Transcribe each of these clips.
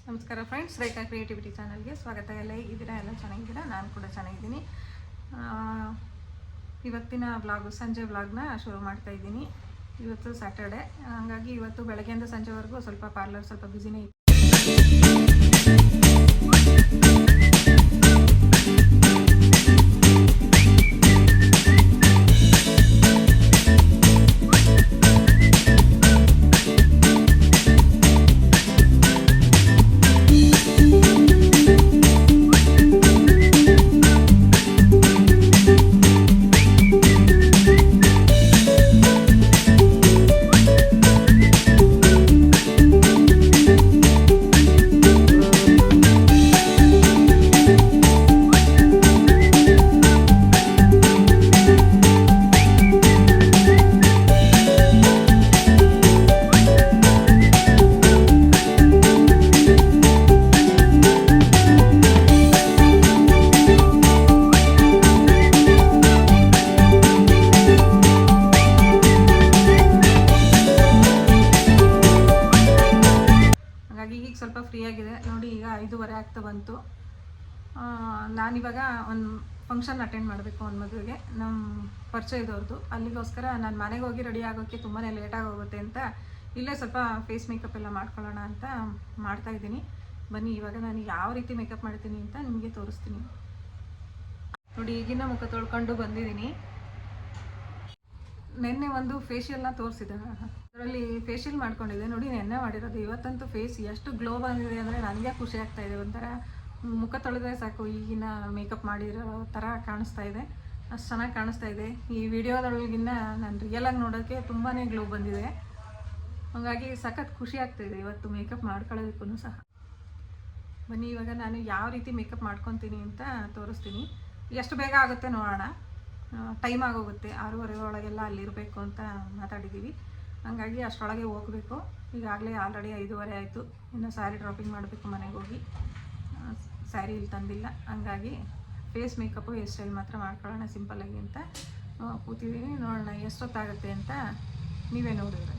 ನಮಸ್ಕಾರ ಫ್ರೆಂಡ್ಸ್, ರೇಖಾ ಕ್ರಿಯೇಟಿವಿಟಿ ಚಾನಲ್ಗೆ ಸ್ವಾಗತ. ಎಲ್ಲ ಹೇಗಿದ್ದೀರಾ? ಎಲ್ಲ ಚೆನ್ನಾಗಿದ್ದೀರಾ? ನಾನು ಕೂಡ ಚೆನ್ನಾಗಿದ್ದೀನಿ. ಇವತ್ತಿನ ವ್ಲಾಗು ಸಂಜೆ ವ್ಲಾಗ್ನ ಶುರು ಮಾಡ್ತಾ ಇದ್ದೀನಿ. ಇವತ್ತು ಸ್ಯಾಟರ್ಡೆ, ಹಾಗಾಗಿ ಇವತ್ತು ಬೆಳಗ್ಗೆಯಿಂದ ಸಂಜೆವರೆಗೂ ಸ್ವಲ್ಪ ಪಾರ್ಲರ್ ಸ್ವಲ್ಪ ಬ್ಯುಸಿನೇ ಇತ್ತು. ಈಗ ಸ್ವಲ್ಪ ಫ್ರೀ ಆಗಿದೆ ನೋಡಿ. ಈಗ 5:15 ಆಗ್ತಾ ಬಂತು. ನಾನಿವಾಗ ಒಂದು ಫಂಕ್ಷನ್ ಅಟೆಂಡ್ ಮಾಡಬೇಕು, ಒಂದು ಮದುವೆಗೆ, ನಮ್ಮ ಪರಿಚಯದವ್ರದ್ದು. ಅಲ್ಲಿಗೋಸ್ಕರ ನಾನು ಮನೆಗೆ ಹೋಗಿ ರೆಡಿ ಆಗೋಕ್ಕೆ ತುಂಬಾ ಲೇಟಾಗಿ ಹೋಗುತ್ತೆ ಅಂತ ಇಲ್ಲೇ ಸ್ವಲ್ಪ ಫೇಸ್ ಮೇಕಪ್ ಎಲ್ಲ ಮಾಡ್ಕೊಳ್ಳೋಣ ಅಂತ ಮಾಡ್ತಾಯಿದ್ದೀನಿ. ಬನ್ನಿ, ಇವಾಗ ನಾನು ಯಾವ ರೀತಿ ಮೇಕಪ್ ಮಾಡ್ತೀನಿ ಅಂತ ನಿಮಗೆ ತೋರಿಸ್ತೀನಿ ನೋಡಿ. ಈಗಿನ ಮುಖ ತೊಳ್ಕೊಂಡು ಬಂದಿದ್ದೀನಿ. ನೆನ್ನೆ ಒಂದು ಫೇಶಿಯಲ್ನ ತೋರಿಸಿದೆ, ಅದರಲ್ಲಿ ಫೇಶಿಯಲ್ ಮಾಡ್ಕೊಂಡಿದ್ದೆ ನೋಡಿ. ನೆನ್ನೆ ಮಾಡಿರೋದು. ಇವತ್ತಂತೂ ಫೇಸ್ ಎಷ್ಟು ಗ್ಲೋ ಬಂದಿದೆ ಅಂದರೆ ನನಗೆ ಖುಷಿ ಆಗ್ತಾ ಇದೆ. ಒಂಥರ ಮುಖ ತೊಳೆದ್ರೆ ಸಾಕು ಈಗಿನ ಮೇಕಪ್ ಮಾಡಿರೋ ಥರ ಕಾಣಿಸ್ತಾ ಇದೆ. ಅಷ್ಟು ಚೆನ್ನಾಗಿ ಕಾಣಿಸ್ತಾ ಇದೆ. ಈ ವಿಡಿಯೋದೊಳಗಿನ್ನ ನಾನು ರಿಯಲಾಗಿ ನೋಡೋಕ್ಕೆ ತುಂಬಾ ಗ್ಲೋ ಬಂದಿದೆ. ಹಾಗಾಗಿ ಸಖತ್ ಖುಷಿ ಆಗ್ತಾಯಿದೆ ಇವತ್ತು ಮೇಕಪ್ ಮಾಡ್ಕೊಳ್ಳೋದಕ್ಕೂ ಸಹ. ಬನ್ನಿ, ಇವಾಗ ನಾನು ಯಾವ ರೀತಿ ಮೇಕಪ್ ಮಾಡ್ಕೊತೀನಿ ಅಂತ ತೋರಿಸ್ತೀನಿ. ಎಷ್ಟು ಬೇಗ ಆಗುತ್ತೆ ನೋಡೋಣ. ಟೈಮ್ ಆಗೋಗುತ್ತೆ. 6:30 ಒಳಗೆಲ್ಲ ಅಲ್ಲಿರಬೇಕು ಅಂತ ಮಾತಾಡಿದ್ದೀವಿ. ಹಾಗಾಗಿ ಅಷ್ಟರೊಳಗೆ ಹೋಗಬೇಕು. ಈಗಾಗಲೇ ಆಲ್ರೆಡಿ 5:15 ಆಯಿತು. ಇನ್ನು ಸ್ಯಾರಿ ಡ್ರಾಪಿಂಗ್ ಮಾಡಬೇಕು ಮನೆಗೆ ಹೋಗಿ. ಸ್ಯಾರಿ ಇಲ್ಲಿ ತಂದಿಲ್ಲ, ಹಂಗಾಗಿ ಫೇಸ್ ಮೇಕಪ್ಪು ಹೇರ್ ಸ್ಟೈಲ್ ಮಾತ್ರ ಮಾಡ್ಕೊಳ್ಳೋಣ ಸಿಂಪಲ್ಲಾಗಿ ಅಂತ ಕೂತಿದ್ದೀನಿ. ನೋಡೋಣ ಎಷ್ಟೊತ್ತಾಗುತ್ತೆ ಅಂತ ನೀವೇ ನೋಡಿದ್ರಂತೆ.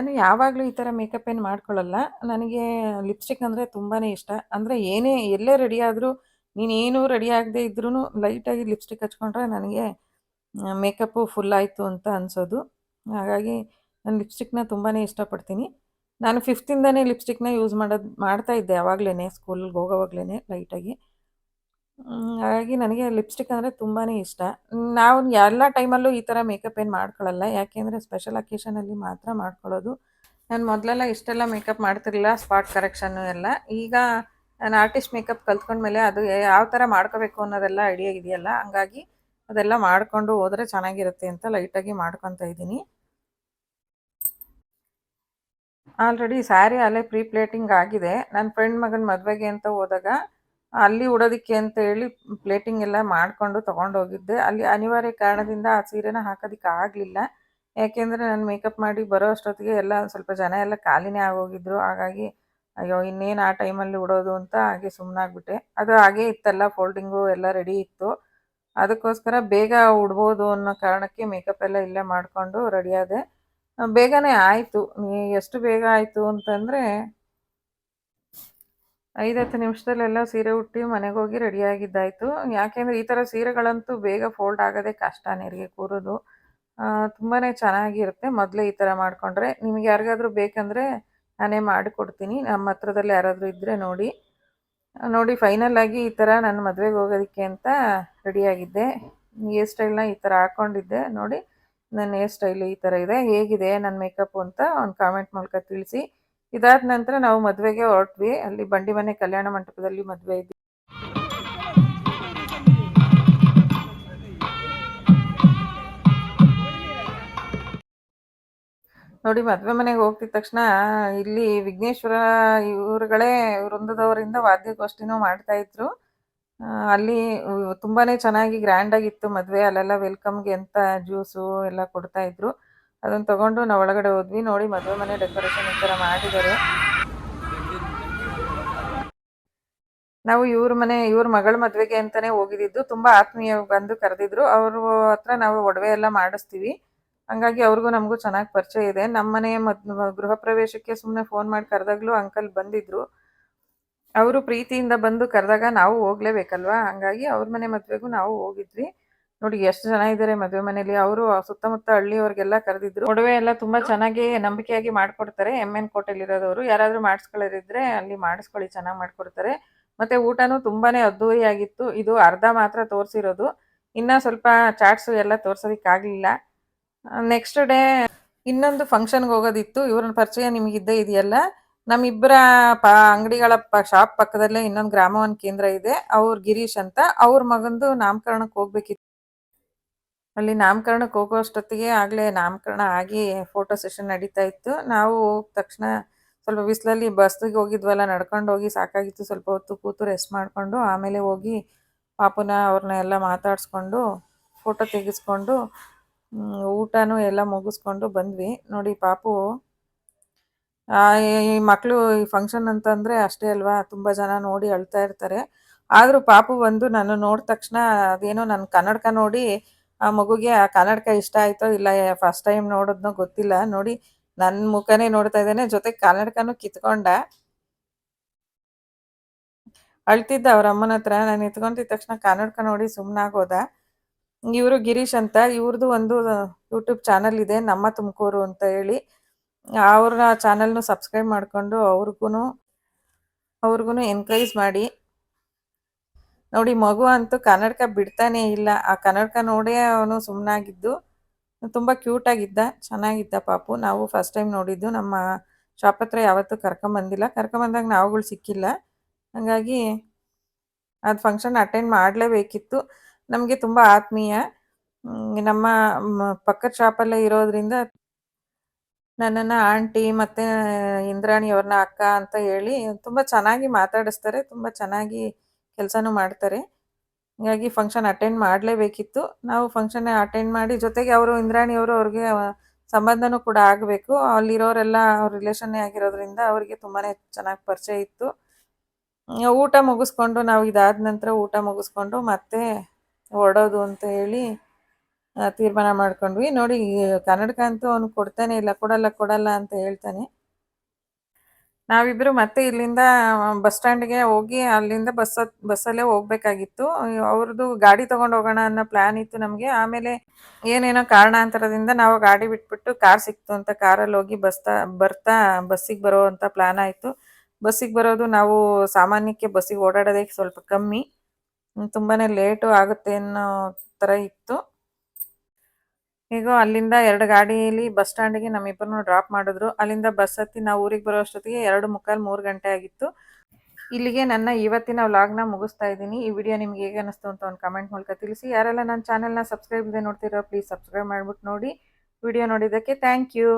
ನಾನು ಯಾವಾಗಲೂ ಈ ಥರ ಮೇಕಪ್ ಏನು ಮಾಡ್ಕೊಳ್ಳಲ್ಲ. ನನಗೆ ಲಿಪ್‌ಸ್ಟಿಕ್ ಅಂದರೆ ತುಂಬಾ ಇಷ್ಟ. ಅಂದರೆ ಎಲ್ಲೇ ರೆಡಿ ಆದರೂ ನೀನೇನು ರೆಡಿ ಆಗದೆ ಇದ್ರೂ ಲೈಟಾಗಿ ಲಿಪ್‌ಸ್ಟಿಕ್ ಹಚ್ಕೊಂಡ್ರೆ ನನಗೆ ಮೇಕಪ್ಪು ಫುಲ್ ಆಯಿತು ಅಂತ ಅನ್ಸೋದು. ಹಾಗಾಗಿ ನಾನು ಲಿಪ್‌ಸ್ಟಿಕ್‌ನ ತುಂಬಾ ಇಷ್ಟಪಡ್ತೀನಿ. ನಾನು 5th ಲಿಪ್‌ಸ್ಟಿಕ್‌ನ ಯೂಸ್ ಮಾಡ್ತಾ ಇದ್ದೆ ಯಾವಾಗ್ಲೇನೆ ಸ್ಕೂಲ್‌ಗೆ ಹೋಗೋವಾಗ್ಲೇನೆ ಲೈಟಾಗಿ. ಹಾಗಾಗಿ ನನಗೆ ಲಿಪ್‌ಸ್ಟಿಕ್ ಅಂದರೆ ತುಂಬಾ ಇಷ್ಟ. ನಾವು ಎಲ್ಲ ಟೈಮಲ್ಲೂ ಈ ಥರ ಮೇಕಪ್ ಏನು ಮಾಡ್ಕೊಳ್ಳಲ್ಲ. ಯಾಕೆಂದರೆ ಸ್ಪೆಷಲ್ ಅಕೇಶನಲ್ಲಿ ಮಾತ್ರ ಮಾಡ್ಕೊಳ್ಳೋದು. ನಾನು ಮೊದಲೆಲ್ಲ ಇಷ್ಟೆಲ್ಲ ಮೇಕಪ್ ಮಾಡ್ತಿರ್ಲಿಲ್ಲ, ಸ್ಪಾಟ್ ಕರೆಕ್ಷನ್ನು ಎಲ್ಲ. ಈಗ ನಾನು ಆರ್ಟಿಸ್ಟ್ ಮೇಕಪ್ ಕಲ್ತ್ಕೊಂಡ್ಮೇಲೆ ಅದು ಯಾವ ಥರ ಮಾಡ್ಕೋಬೇಕು ಅನ್ನೋದೆಲ್ಲ ಐಡಿಯಾ ಇದೆಯಲ್ಲ, ಹಂಗಾಗಿ ಅದೆಲ್ಲ ಮಾಡಿಕೊಂಡು ಹೋದರೆ ಚೆನ್ನಾಗಿರುತ್ತೆ ಅಂತ ಲೈಟಾಗಿ ಮಾಡ್ಕೊತಾ ಇದ್ದೀನಿ. ಆಲ್ರೆಡಿ ಸ್ಯಾರಿ ಅಲ್ಲೇ ಪ್ರೀ ಪ್ಲೇಟಿಂಗ್ ಆಗಿದೆ. ನನ್ನ ಫ್ರೆಂಡ್ ಮಗನ ಮದುವೆಗೆ ಅಂತ ಹೋದಾಗ ಅಲ್ಲಿ ಉಡೋದಕ್ಕೆ ಅಂತ ಹೇಳಿ ಪ್ಲೇಟಿಂಗ್ ಎಲ್ಲ ಮಾಡಿಕೊಂಡು ತೊಗೊಂಡೋಗಿದ್ದೆ. ಅಲ್ಲಿ ಅನಿವಾರ್ಯ ಕಾರಣದಿಂದ ಆ ಸೀರೆನ ಹಾಕೋದಕ್ಕೆ ಆಗಲಿಲ್ಲ. ಯಾಕೆಂದರೆ ನಾನು ಮೇಕಪ್ ಮಾಡಿ ಬರೋ ಅಷ್ಟೊತ್ತಿಗೆ ಎಲ್ಲ ಸ್ವಲ್ಪ ಜನ ಎಲ್ಲ ಖಾಲಿನೇ ಆಗೋಗಿದ್ರು. ಹಾಗಾಗಿ ಅಯ್ಯೋ ಇನ್ನೇನು ಆ ಟೈಮಲ್ಲಿ ಉಡೋದು ಅಂತ ಹಾಗೆ ಸುಮ್ಮನಾಗ್ಬಿಟ್ಟೆ. ಅದು ಹಾಗೇ ಇತ್ತಲ್ಲ, ಫೋಲ್ಡಿಂಗು ಎಲ್ಲ ರೆಡಿ ಇತ್ತು. ಅದಕ್ಕೋಸ್ಕರ ಬೇಗ ಉಡ್ಬೋದು ಅನ್ನೋ ಕಾರಣಕ್ಕೆ ಮೇಕಪ್ ಎಲ್ಲ ಇಲ್ಲೇ ಮಾಡಿಕೊಂಡು ರೆಡಿಯಾದೆ. ಬೇಗನೆ ಆಯಿತು. ಎಷ್ಟು ಬೇಗ ಆಯಿತು ಅಂತಂದರೆ 5-10 ನಿಮಿಷದಲ್ಲೆಲ್ಲ ಸೀರೆ ಉಟ್ಟು ಮನೆಗೋಗಿ ರೆಡಿಯಾಗಿದ್ದಾಯಿತು. ಯಾಕೆಂದರೆ ಈ ಥರ ಸೀರೆಗಳಂತೂ ಬೇಗ ಫೋಲ್ಡ್ ಆಗೋದೇ ಕಷ್ಟ, ನೆರಿಗೆ ಕೂರೋದು. ತುಂಬಾ ಚೆನ್ನಾಗಿರುತ್ತೆ ಮೊದಲೇ ಈ ಥರ ಮಾಡಿಕೊಂಡ್ರೆ. ನಿಮಗೆ ಯಾರಿಗಾದ್ರೂ ಬೇಕಂದರೆ ನಾನೇ ಮಾಡಿಕೊಡ್ತೀನಿ. ನಮ್ಮ ಹತ್ರದಲ್ಲಿ ಯಾರಾದರೂ ಇದ್ದರೆ ನೋಡಿ. ಫೈನಲ್ ಆಗಿ ಈ ಥರ ನಾನು ಮದುವೆಗೆ ಹೋಗೋದಕ್ಕೆ ಅಂತ ರೆಡಿಯಾಗಿದ್ದೆ. ಹೇರ್ ಸ್ಟೈಲ್ನ ಈ ಥರ ಹಾಕ್ಕೊಂಡಿದ್ದೆ. ನೋಡಿ ನನ್ನ ಹೇರ್ ಸ್ಟೈಲು ಈ ಥರ ಇದೆ. ಹೇಗಿದೆ ನನ್ನ ಮೇಕಪ್ಪು ಅಂತ ಒಂದು ಕಾಮೆಂಟ್ ಮೂಲಕ ತಿಳಿಸಿ. ಇದಾದ ನಂತರ ನಾವು ಮದುವೆಗೆ ಹೊರಟ್ವಿ. ಅಲ್ಲಿ ಬಂಡಿಮನೆ ಕಲ್ಯಾಣ ಮಂಟಪದಲ್ಲಿ ಮದುವೆ ಇದ್ವಿ. ನೋಡಿ ಮದುವೆ ಮನೆಗೆ ಹೋಗ್ತಿದ್ದ ತಕ್ಷಣ ಇಲ್ಲಿ ವಿಘ್ನೇಶ್ವರ ಇವರುಗಳೇ ವೃಂದದವರಿಂದ ವಾದ್ಯಗೋಷ್ಠಿನೂ ಮಾಡ್ತಾಯಿದ್ರು. ಅಲ್ಲಿ ತುಂಬಾ ಚೆನ್ನಾಗಿ ಗ್ರ್ಯಾಂಡಾಗಿತ್ತು ಮದುವೆ. ಅಲ್ಲೆಲ್ಲ ವೆಲ್ಕಮ್ಗೆ ಅಂತ ಜ್ಯೂಸು ಎಲ್ಲ ಕೊಡ್ತಾಯಿದ್ರು. ಅದನ್ನು ತೊಗೊಂಡು ನಾವು ಒಳಗಡೆ ಹೋದ್ವಿ. ನೋಡಿ ಮದುವೆ ಮನೆ ಡೆಕೋರೇಷನ್ ಈ ಥರ ಮಾಡಿದ್ದಾರೆ. ನಾವು ಇವ್ರ ಮಗಳ ಮದುವೆಗೆ ಅಂತಲೇ ಹೋಗಿದ್ದಿದ್ದು. ತುಂಬ ಆತ್ಮೀಯವಾಗಿ ಬಂದು ಕರೆದಿದ್ರು. ಅವ್ರ ಹತ್ರ ನಾವು ಒಡವೆ ಎಲ್ಲ ಮಾಡಿಸ್ತೀವಿ. ಹಂಗಾಗಿ ಅವ್ರಿಗೂ ನಮಗೂ ಚೆನ್ನಾಗಿ ಪರಿಚಯ ಇದೆ. ನಮ್ಮನೆ ಗೃಹ ಪ್ರವೇಶಕ್ಕೆ ಸುಮ್ಮನೆ ಫೋನ್ ಮಾಡಿ ಕರೆದಾಗಲೂ ಅಂಕಲ್ ಬಂದಿದ್ದರು. ಅವರು ಪ್ರೀತಿಯಿಂದ ಬಂದು ಕರೆದಾಗ ನಾವು ಹೋಗಲೇಬೇಕಲ್ವಾ, ಹಂಗಾಗಿ ಅವ್ರ ಮನೆ ಮದುವೆಗೂ ನಾವು ಹೋಗಿದ್ವಿ. ನೋಡಿ ಎಷ್ಟು ಜನ ಇದ್ದಾರೆ ಮದುವೆ ಮನೇಲಿ. ಅವರು ಸುತ್ತಮುತ್ತ ಹಳ್ಳಿಯವ್ರಿಗೆಲ್ಲ ಕರೆದಿದ್ರು. ಒಡವೆ ಎಲ್ಲ ತುಂಬ ಚೆನ್ನಾಗಿ ನಂಬಿಕೆಯಾಗಿ ಮಾಡಿಕೊಡ್ತಾರೆ. MN ಕೋಟೆಲಿರೋದವರು. ಯಾರಾದರೂ ಮಾಡಿಸ್ಕೊಳ್ಳೋರಿದ್ರೆ ಅಲ್ಲಿ ಮಾಡಿಸ್ಕೊಳ್ಳಿ, ಚೆನ್ನಾಗಿ ಮಾಡಿಕೊಡ್ತಾರೆ. ಮತ್ತು ಊಟನೂ ತುಂಬಾ ಅದ್ಧೂರಿಯಾಗಿತ್ತು. ಇದು ಅರ್ಧ ಮಾತ್ರ ತೋರಿಸಿರೋದು, ಇನ್ನೂ ಸ್ವಲ್ಪ ಚಾಟ್ಸು ಎಲ್ಲ ತೋರ್ಸೋದಕ್ಕಾಗಲಿಲ್ಲ. ನೆಕ್ಸ್ಟ್ ಡೇ ಇನ್ನೊಂದು ಫಂಕ್ಷನ್ಗೆ ಹೋಗೋದಿತ್ತು. ಇವ್ರನ್ನ ಪರಿಚಯ ನಿಮಗಿದ್ದೇ ಇದೆಯಲ್ಲ. ನಮ್ಮಿಬ್ಬರ ಅಂಗಡಿಗಳ ಶಾಪ್ ಪಕ್ಕದಲ್ಲೇ ಇನ್ನೊಂದು ಗ್ರಾಮವನ್ ಕೇಂದ್ರ ಇದೆ. ಅವ್ರು ಗಿರೀಶ್ ಅಂತ. ಅವ್ರ ಮಗಂದು ನಾಮಕರಣಕ್ಕೆ ಹೋಗ್ಬೇಕಿತ್ತು. ಅಲ್ಲಿ ನಾಮಕರಣಕ್ಕೆ ಹೋಗೋ ಅಷ್ಟೊತ್ತಿಗೆ ಆಗಲೇ ನಾಮಕರಣ ಆಗಿ ಫೋಟೋ ಸೆಷನ್ ನಡೀತಾ ಇತ್ತು. ನಾವು ಹೋದ ತಕ್ಷಣ ಸ್ವಲ್ಪ ಬಿಸಿಲಲ್ಲಿ ಬಸ್ಸಿಗೆ ಹೋಗಿದ್ವಲ್ಲ, ನಡ್ಕೊಂಡು ಹೋಗಿ ಸಾಕಾಗಿತ್ತು. ಸ್ವಲ್ಪ ಹೊತ್ತು ಕೂತು ರೆಸ್ಟ್ ಮಾಡಿಕೊಂಡು ಆಮೇಲೆ ಹೋಗಿ ಪಾಪುನ ಅವ್ರನ್ನ ಎಲ್ಲ ಮಾತಾಡಿಸ್ಕೊಂಡು ಫೋಟೋ ತೆಗೆಸ್ಕೊಂಡು ಊಟನೂ ಎಲ್ಲ ಮುಗಿಸ್ಕೊಂಡು ಬಂದ್ವಿ. ನೋಡಿ ಪಾಪು ಈ ಮಕ್ಕಳು ಈ ಫಂಕ್ಷನ್ ಅಂತಂದರೆ ಅಷ್ಟೇ ಅಲ್ವಾ, ತುಂಬ ಜನ ನೋಡಿ ಅಳ್ತಾ ಇರ್ತಾರೆ. ಆದರೂ ಪಾಪು ಬಂದು ನಾನು ನೋಡಿದ ತಕ್ಷಣ ಅದೇನೋ ನನ್ನ ಕನ್ನಡಕ ನೋಡಿ ಆ ಮಗುಗೆ ಆ ಕನ್ನಡಕ ಇಷ್ಟ ಆಯಿತೋ ಇಲ್ಲ ಫಸ್ಟ್ ಟೈಮ್ ನೋಡಿದ್ನೋ ಗೊತ್ತಿಲ್ಲ. ನೋಡಿ ನನ್ನ ಮುಖನೇ ನೋಡ್ತಾ ಇದ್ದಾನೆ, ಜೊತೆಗೆ ಕನ್ನಡಕನೂ ಕಿತ್ಕೊಂಡ. ಅಳ್ತಿದ್ದ ಅವ್ರ ಅಮ್ಮನ ಹತ್ರ. ನಾನು ಎತ್ಕೊಂತಿದ್ದ ತಕ್ಷಣ ಕನ್ನಡಕ ನೋಡಿ ಸುಮ್ಮನಾಗೋದ. ಇವರು ಗಿರೀಶ್ ಅಂತ. ಇವ್ರದ್ದು ಒಂದು ಯೂಟ್ಯೂಬ್ ಚಾನಲ್ ಇದೆ, ನಮ್ಮ ತುಮಕೂರು ಅಂತ ಹೇಳಿ. ಅವ್ರ ಚಾನಲ್ನು ಸಬ್ಸ್ಕ್ರೈಬ್ ಮಾಡಿಕೊಂಡು ಅವ್ರಿಗೂ ಎನ್ಕರೇಜ್ ಮಾಡಿ. ನೋಡಿ ಮಗು ಅಂತೂ ಕನ್ನಡಕ ಬಿಡ್ತಾನೇ ಇಲ್ಲ. ಆ ಕನ್ನಡಕ ನೋಡೇ ಅವನು ಸುಮ್ಮನಾಗಿದ್ದು. ತುಂಬ ಕ್ಯೂಟಾಗಿದ್ದ, ಚೆನ್ನಾಗಿದ್ದ ಪಾಪು. ನಾವು ಫಸ್ಟ್ ಟೈಮ್ ನೋಡಿದ್ದು. ನಮ್ಮ ಶಾಪ್ ಹತ್ರ ಯಾವತ್ತೂ ಕರ್ಕೊಂಬಂದಿಲ್ಲ. ಕರ್ಕೊಂಬಂದಾಗ ನಾವುಗಳು ಸಿಕ್ಕಿಲ್ಲ. ಹಾಗಾಗಿ ಅದು ಫಂಕ್ಷನ್ ಅಟೆಂಡ್ ಮಾಡಲೇಬೇಕಿತ್ತು. ನಮಗೆ ತುಂಬ ಆತ್ಮೀಯ. ನಮ್ಮ ಪಕ್ಕದ ಶಾಪಲ್ಲೇ ಇರೋದ್ರಿಂದ ನನ್ನನ್ನು ಆಂಟಿ ಮತ್ತು ಇಂದ್ರಾಣಿ ಅವ್ರನ್ನ ಅಕ್ಕ ಅಂತ ಹೇಳಿ ತುಂಬ ಚೆನ್ನಾಗಿ ಮಾತಾಡಿಸ್ತಾರೆ. ತುಂಬ ಚೆನ್ನಾಗಿ ಕೆಲಸನೂ ಮಾಡ್ತಾರೆ. ಹೀಗಾಗಿ ಫಂಕ್ಷನ್ ಅಟೆಂಡ್ ಮಾಡಲೇಬೇಕಿತ್ತು. ನಾವು ಫಂಕ್ಷನ್ ಅಟೆಂಡ್ ಮಾಡಿ, ಜೊತೆಗೆ ಇಂದ್ರಾಣಿಯವರು ಅವ್ರಿಗೆ ಸಂಬಂಧನೂ ಕೂಡ ಆಗಬೇಕು. ಅಲ್ಲಿರೋರೆಲ್ಲ ಅವ್ರ ರಿಲೇಷನ್ನೇ ಆಗಿರೋದ್ರಿಂದ ಅವರಿಗೆ ತುಂಬಾ ಚೆನ್ನಾಗಿ ಪರಿಚಯ ಇತ್ತು. ಊಟ ಮುಗಿಸ್ಕೊಂಡು ನಾವು ಇದಾದ ನಂತರ ಊಟ ಮುಗಿಸ್ಕೊಂಡು ಮತ್ತೆ ಹೊರಡೋದು ಅಂತ ಹೇಳಿ ತೀರ್ಮಾನ ಮಾಡ್ಕೊಂಡ್ವಿ. ನೋಡಿ ಕನ್ನಡಕ ಅಂತೂ ಅವ್ನು ಕೊಡ್ತಾನೆ ಇಲ್ಲ, ಕೊಡಲ್ಲ ಕೊಡಲ್ಲ ಅಂತ ಹೇಳ್ತಾನೆ. ನಾವಿಬ್ಬರು ಮತ್ತೆ ಇಲ್ಲಿಂದ ಬಸ್ ಸ್ಟ್ಯಾಂಡ್ಗೆ ಹೋಗಿ ಅಲ್ಲಿಂದ ಬಸ್ಸಲ್ಲೇ ಹೋಗ್ಬೇಕಾಗಿತ್ತು. ಅವ್ರದ್ದು ಗಾಡಿ ತಗೊಂಡು ಹೋಗೋಣ ಅನ್ನೋ ಪ್ಲಾನ್ ಇತ್ತು ನಮಗೆ. ಆಮೇಲೆ ಏನೇನೋ ಕಾರಣಾಂತರದಿಂದ ನಾವು ಗಾಡಿ ಬಿಟ್ಬಿಟ್ಟು ಕಾರ್ ಸಿಕ್ತು ಅಂತ ಕಾರಲ್ಲಿ ಹೋಗಿ ಬರ್ತಾ ಬಸ್ಸಿಗೆ ಬರೋ ಅಂತ ಪ್ಲಾನ್ ಆಯಿತು. ಬಸ್ಸಿಗೆ ಬರೋದು ನಾವು ಸಾಮಾನ್ಯಕ್ಕೆ ಬಸ್ಸಿಗೆ ಓಡಾಡೋದೇ ಸ್ವಲ್ಪ ಕಮ್ಮಿ, ತುಂಬಾನೇ ಲೇಟು ಆಗುತ್ತೆ ಅನ್ನೋ ಥರ ಇತ್ತು. ಹೇಗೋ ಅಲ್ಲಿಂದ 2 ಗಾಡಿಯಲ್ಲಿ ಬಸ್ ಸ್ಟ್ಯಾಂಡ್ಗೆ ನಮ್ಮಿಬ್ಬರನ್ನು ಡ್ರಾಪ್ ಮಾಡಿದ್ರು. ಅಲ್ಲಿಂದ ಬಸ್ ಹತ್ತಿ ನಾವು ಊರಿಗೆ ಬರೋ ಅಷ್ಟೊತ್ತಿಗೆ 2:45 3 ಗಂಟೆ ಆಗಿತ್ತು. ಇಲ್ಲಿಗೆ ನನ್ನ ಇವತ್ತಿನ ವ್ಲಾಗ್ನ ಮುಗಿಸ್ತಾ ಇದ್ದೀನಿ. ಈ ವಿಡಿಯೋ ನಿಮ್ಗೆ ಹೇಗೆ ಅನ್ನಿಸ್ತು ಅಂತ ಒಂದು ಕಮೆಂಟ್ ಮೂಲಕ ತಿಳಿಸಿ. ಯಾರೆಲ್ಲ ನನ್ನ ಚಾನೆಲ್ನ ಸಬ್ಸ್ಕ್ರೈಬ್ ಇದೆ ನೋಡ್ತಿರೋ ಪ್ಲೀಸ್ ಸಬ್ಸ್ಕ್ರೈಬ್ ಮಾಡ್ಬಿಟ್ಟು ನೋಡಿ. ವಿಡಿಯೋ ನೋಡಿದ್ದಕ್ಕೆ ಥ್ಯಾಂಕ್ ಯು.